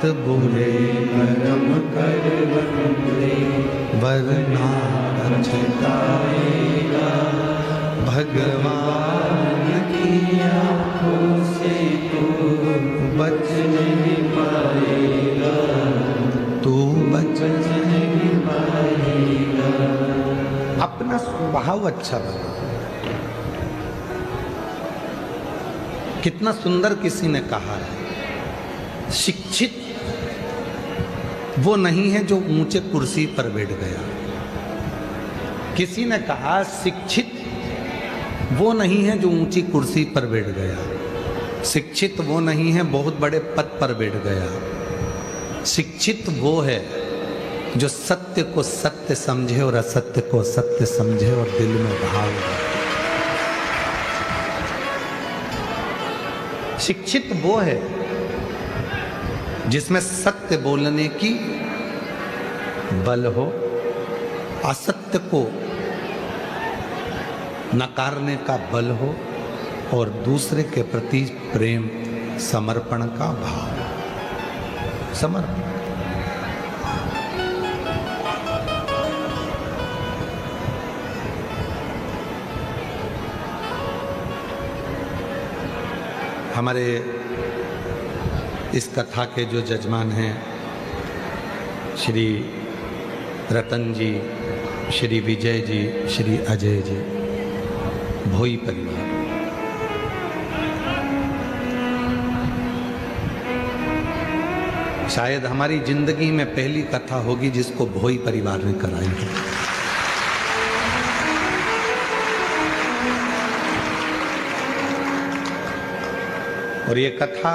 बुरे कर्म कर बंदे वरना पछताएगा। भगवान की आँखों से तू बच नहीं पाएगा, तू बच नहीं पाएगा। अपना स्वभाव अच्छा बना। कितना सुंदर किसी ने कहा है, शिक्षित वो नहीं है जो ऊंचे कुर्सी पर बैठ गया। किसी ने कहा शिक्षित वो नहीं है जो ऊंची कुर्सी पर बैठ गया। शिक्षित वो नहीं है बहुत बड़े पद पर बैठ गया। शिक्षित वो है जो सत्य को सत्य समझे और असत्य को सत्य समझे और दिल में भाव रखे। शिक्षित वो है जिसमें सत्य बोलने की बल हो, असत्य को नकारने का बल हो और दूसरे के प्रति प्रेम समर्पण का भाव। समर्पण हमारे इस कथा के जो जजमान हैं श्री रतन जी, श्री विजय जी, श्री अजय जी, भोई परिवार। शायद हमारी जिंदगी में पहली कथा होगी जिसको भोई परिवार ने कराई है। और ये कथा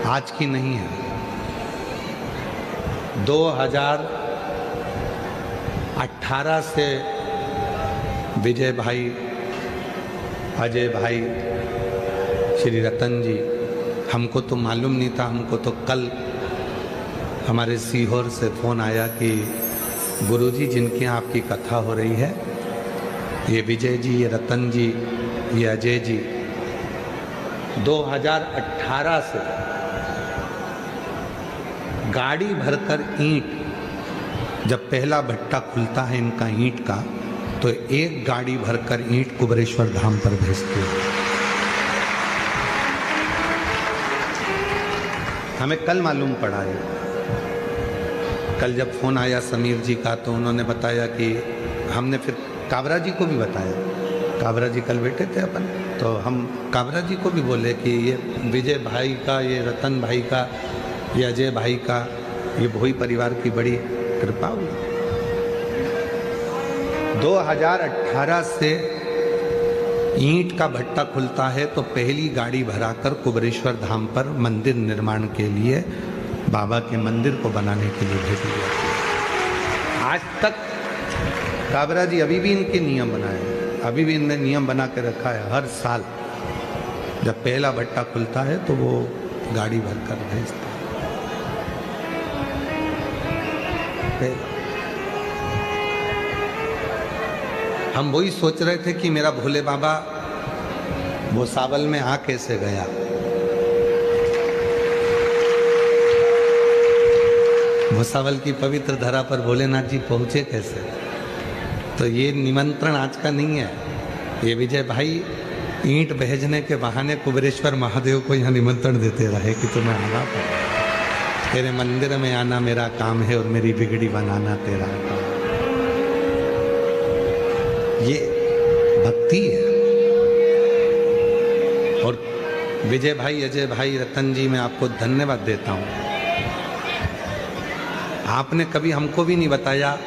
आज की नहीं है, 2018 से विजय भाई, अजय भाई, श्री रतन जी, हमको तो मालूम नहीं था। हमको तो कल हमारे सीहोर से फ़ोन आया कि गुरुजी जिनके यहाँ आपकी कथा हो रही है, ये विजय जी, ये रतन जी, ये अजय जी 2018 से गाड़ी भरकर ईंट, जब पहला भट्टा खुलता है इनका ईंट का, तो एक गाड़ी भरकर ईंट कुबरेश्वर धाम पर भेजते हैं। हमें कल मालूम पड़ा है। कल जब फोन आया समीर जी का तो उन्होंने बताया कि हमने फिर काबरा जी को भी बताया। काबरा जी कल बैठे थे अपन, तो हम काबरा जी को भी बोले कि ये विजय भाई का, ये रतन भाई का, ये अजय भाई का, ये भोई परिवार की बड़ी कृपा हुई। 2018 से ईंट का भट्टा खुलता है तो पहली गाड़ी भराकर कुबरेश्वर धाम पर मंदिर निर्माण के लिए, बाबा के मंदिर को बनाने के लिए भेजी जाती है। आज तक काबरा जी अभी भी इनके नियम बनाए, अभी भी इनने नियम बना के रखा है। हर साल जब पहला भट्टा खुलता है तो वो गाड़ी भरकर भेजते हैं। हम वही सोच रहे थे कि मेरा भोले बाबा वो सावल में आ कैसे गया। भुसावल की पवित्र धरा पर भोलेनाथ जी पहुंचे कैसे। तो ये निमंत्रण आज का नहीं है। ये विजय भाई ईंट भेजने के बहाने कुबरेश्वर महादेव को यहाँ निमंत्रण देते रहे कि तुम्हें आना पड़ेगा, तेरे मंदिर में आना मेरा काम है और मेरी बिगड़ी बनाना तेरा काम। ये भक्ति है। और विजय भाई, अजय भाई, रतन जी, मैं आपको धन्यवाद देता हूँ। आपने कभी हमको भी नहीं बताया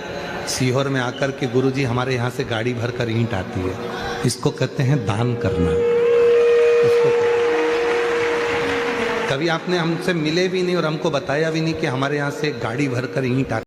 सीहोर में आकर के गुरुजी हमारे यहाँ से गाड़ी भरकर ईंट आती है। इसको कहते हैं दान करना। इसको कभी आपने हमसे मिले भी नहीं और हमको बताया भी नहीं कि हमारे यहाँ से गाड़ी भरकर ईंट आती है।